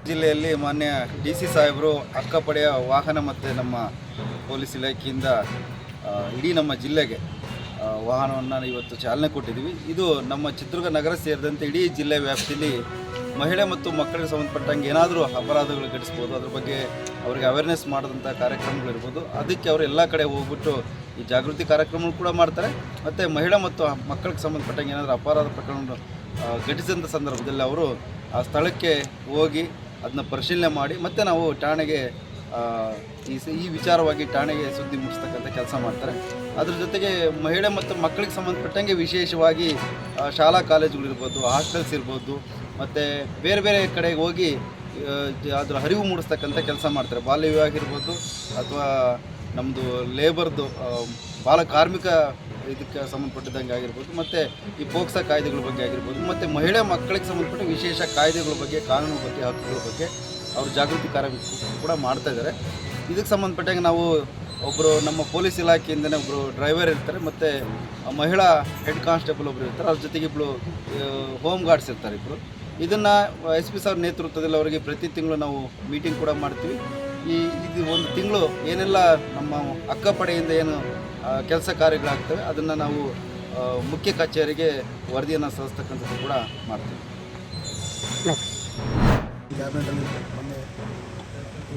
ಜಿಲ್ಲೆಯಲ್ಲಿ ಮಾನ್ಯ ಡಿ.ಸಿ. ಸಾಹೇಬರು ಅಕ್ಕಪಡೆಯ ವಾಹನ ಮತ್ತು ನಮ್ಮ ಪೊಲೀಸ್ ಇಲಾಖೆಯಿಂದ ಇಡೀ ನಮ್ಮ ಜಿಲ್ಲೆಗೆ ವಾಹನವನ್ನು ಇವತ್ತು ಚಾಲನೆ ಕೊಟ್ಟಿದ್ದೀವಿ. ಇದು ನಮ್ಮ ಚಿತ್ರದುರ್ಗ ನಗರ ಸೇರಿದಂತೆ ಇಡೀ ಜಿಲ್ಲೆ ವ್ಯಾಪ್ತಿಯಲ್ಲಿ ಮಹಿಳೆ ಮತ್ತು ಮಕ್ಕಳಿಗೆ ಸಂಬಂಧಪಟ್ಟಂಗೆ ಏನಾದರೂ ಅಪರಾಧಗಳು ಘಟಿಸ್ಬೋದು, ಅದ್ರ ಬಗ್ಗೆ ಅವರಿಗೆ ಅವೇರ್ನೆಸ್ ಮಾಡಿದಂಥ ಕಾರ್ಯಕ್ರಮಗಳಿರ್ಬೋದು. ಅದಕ್ಕೆ ಅವರು ಎಲ್ಲ ಕಡೆ ಹೋಗ್ಬಿಟ್ಟು ಈ ಜಾಗೃತಿ ಕಾರ್ಯಕ್ರಮಗಳು ಕೂಡ ಮಾಡ್ತಾರೆ. ಮತ್ತು ಮಹಿಳೆ ಮತ್ತು ಮಕ್ಕಳಿಗೆ ಸಂಬಂಧಪಟ್ಟಂಗೆ ಏನಾದರೂ ಅಪರಾಧ ಪ್ರಕರಣ ಘಟಿಸಿದಂಥ ಸಂದರ್ಭದಲ್ಲಿ ಅವರು ಆ ಸ್ಥಳಕ್ಕೆ ಹೋಗಿ ಅದನ್ನ ಪರಿಶೀಲನೆ ಮಾಡಿ ಮತ್ತು ನಾವು ಠಾಣೆಗೆ ಈ ವಿಚಾರವಾಗಿ ಠಾಣೆಗೆ ಸುದ್ದಿ ಮುಟ್ಟಿಸ್ತಕ್ಕಂಥ ಕೆಲಸ ಮಾಡ್ತಾರೆ. ಅದ್ರ ಜೊತೆಗೆ ಮಹಿಳೆ ಮತ್ತು ಮಕ್ಕಳಿಗೆ ಸಂಬಂಧಪಟ್ಟಂಗೆ ವಿಶೇಷವಾಗಿ ಶಾಲಾ ಕಾಲೇಜುಗಳಿರ್ಬೋದು, ಹಾಸ್ಟೆಲ್ಸ್ ಇರ್ಬೋದು, ಮತ್ತು ಬೇರೆ ಬೇರೆ ಕಡೆಗೆ ಹೋಗಿ ಅದರ ಅರಿವು ಮೂಡಿಸ್ತಕ್ಕಂಥ ಕೆಲಸ ಮಾಡ್ತಾರೆ. ಬಾಲ್ಯ ವಿವಾಹ ಇರ್ಬೋದು ಅಥವಾ ನಮ್ಮದು ಲೇಬರ್ದು ಬಾಲ ಕಾರ್ಮಿಕ ಇದಕ್ಕೆ ಸಂಬಂಧಪಟ್ಟಿದ್ದಂಗೆ ಆಗಿರ್ಬೋದು, ಮತ್ತು ಈ ಪೋಕ್ಸಾ ಕಾಯ್ದೆಗಳ ಬಗ್ಗೆ ಆಗಿರ್ಬೋದು, ಮತ್ತು ಮಹಿಳೆ ಮಕ್ಕಳಿಗೆ ಸಂಬಂಧಪಟ್ಟ ವಿಶೇಷ ಕಾಯ್ದೆಗಳ ಬಗ್ಗೆ, ಕಾನೂನು ಬಗ್ಗೆ, ಹಕ್ಕುಗಳ ಬಗ್ಗೆ ಅವರು ಜಾಗೃತಿ ಕಾರ್ಯಕ್ರಮ ಕೂಡ ಮಾಡ್ತಾಯಿದ್ದಾರೆ. ಇದಕ್ಕೆ ಸಂಬಂಧಪಟ್ಟಂಗೆ ನಾವು ಒಬ್ಬರು ನಮ್ಮ ಪೊಲೀಸ್ ಇಲಾಖೆಯಿಂದನೇ ಒಬ್ಬರು ಡ್ರೈವರ್ ಇರ್ತಾರೆ, ಮತ್ತು ಮಹಿಳಾ ಹೆಡ್ ಕಾನ್ಸ್ಟೇಬಲ್ ಒಬ್ಬರು ಇರ್ತಾರೆ, ಅವ್ರ ಜೊತೆಗೆ ಇಬ್ಬರು ಹೋಮ್ ಗಾರ್ಡ್ಸ್ ಇರ್ತಾರೆ ಇಬ್ಬರು. ಇದನ್ನು SP ಸಾಹೇಬ್ರ ನೇತೃತ್ವದಲ್ಲಿ ಅವರಿಗೆ ಪ್ರತಿ ತಿಂಗಳು ನಾವು ಮೀಟಿಂಗ್ ಕೂಡ ಮಾಡ್ತೀವಿ. ಇದು ಒಂದು ತಿಂಗಳು ಏನೆಲ್ಲ ನಮ್ಮ ಅಕ್ಕಪಡೆಯಿಂದ ಏನು ಕೆಲಸ ಕಾರ್ಯಗಳಾಗ್ತವೆ ಅದನ್ನು ನಾವು ಮುಖ್ಯ ಕಚೇರಿಗೆ ವರದಿಯನ್ನು ಸಲ್ಲಿಸ್ತಕ್ಕಂಥದ್ದು ಕೂಡ ಮಾಡ್ತೀವಿ. ಕ್ಯಾಬಿನೆಟಲ್ಲಿ ಮೊನ್ನೆ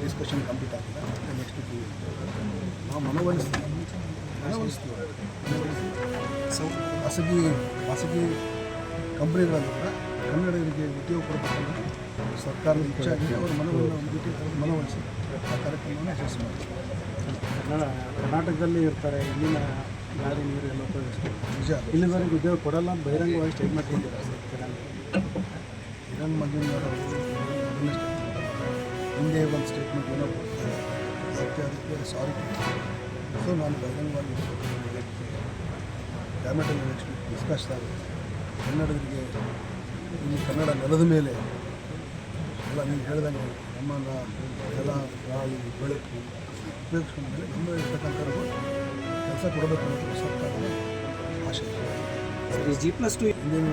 ಡಿಸ್ಕಷನ್ ಕಂಪ್ಲೀಟ್ ಆಗಿದೆ. ನೆಕ್ಸ್ಟ್ ನಾವು ಮನವೊಲಿಸ್ತೀವಿ ಖಾಸಗಿ ಕಂಪ್ನಿಗಳಲ್ಲೂ ಕೂಡ ಕನ್ನಡಿಗರಿಗೆ ಉದ್ಯೋಗ ಕೊಡಬೇಕಂತ ಸರ್ಕಾರದ ಇಚ್ಛೆ ಆಗಿದೆ. ಅವರು ಮನವೊಲಿಸಿ ಆ ಕಾರ್ಯಕ್ರಮವನ್ನು ಯಶಸ್ವಿ ಮಾಡ್ತಾರೆ. ಕರ್ನಾಟಕದಲ್ಲಿ ಇರ್ತಾರೆ, ಇಲ್ಲಿನ ಗಾಳಿ ನೀರು ಎಲ್ಲ ಉಪಯೋಗಿಸ್ತಾರೆ. ನಿಜ, ಇಲ್ಲಿವರೆಗೆ ಉದ್ಯೋಗ ಕೊಡಲ್ಲ ಅಂತ ಬಹಿರಂಗವಾಗಿ ಸ್ಟೇಟ್ಮೆಂಟ್ ಕೊಟ್ಟಿದ್ದಾರೆ ಕಿರಣ್ ಮಜುಮ್ದಾರ್ ಹಿಂದೆ ಒಂದು ಸ್ಟೇಟ್ಮೆಂಟ್ ಏನೋ ಕೊಡ್ತಾರೆ, ಅದಕ್ಕೆ ಸಾರಿ. ಸೊ ನಾನು ಬಹಿರಂಗವಾಗಿ ಕ್ಯಾಬಿನೆಟಲ್ಲಿ ನೆಕ್ಸ್ಟ್ ಡಿಸ್ಕಸ್ ಆಗುತ್ತೆ. ಕನ್ನಡಿಗರಿಗೆ ಇಲ್ಲಿ ಕನ್ನಡ ನೆಲದ ಮೇಲೆ ಎಲ್ಲ ನೀವು ಹೇಳಿದಂಗೆ ನಮ್ಮನ್ನು ಜಲ, ಗಾಳಿ, ಬೆಳಕು ಉಪಯೋಗಿಸ್ಕೊಂಡ ಮೇಲೆ ನಮ್ಮ ಇರ್ತಕ್ಕಂಥವ್ರಿಗೂ ಕೆಲಸ ಕೊಡಬೇಕು ಅನ್ನೋದು ಸರ್ಕಾರದ ಆಶೆ. G+2 ಹಿಂದಿನ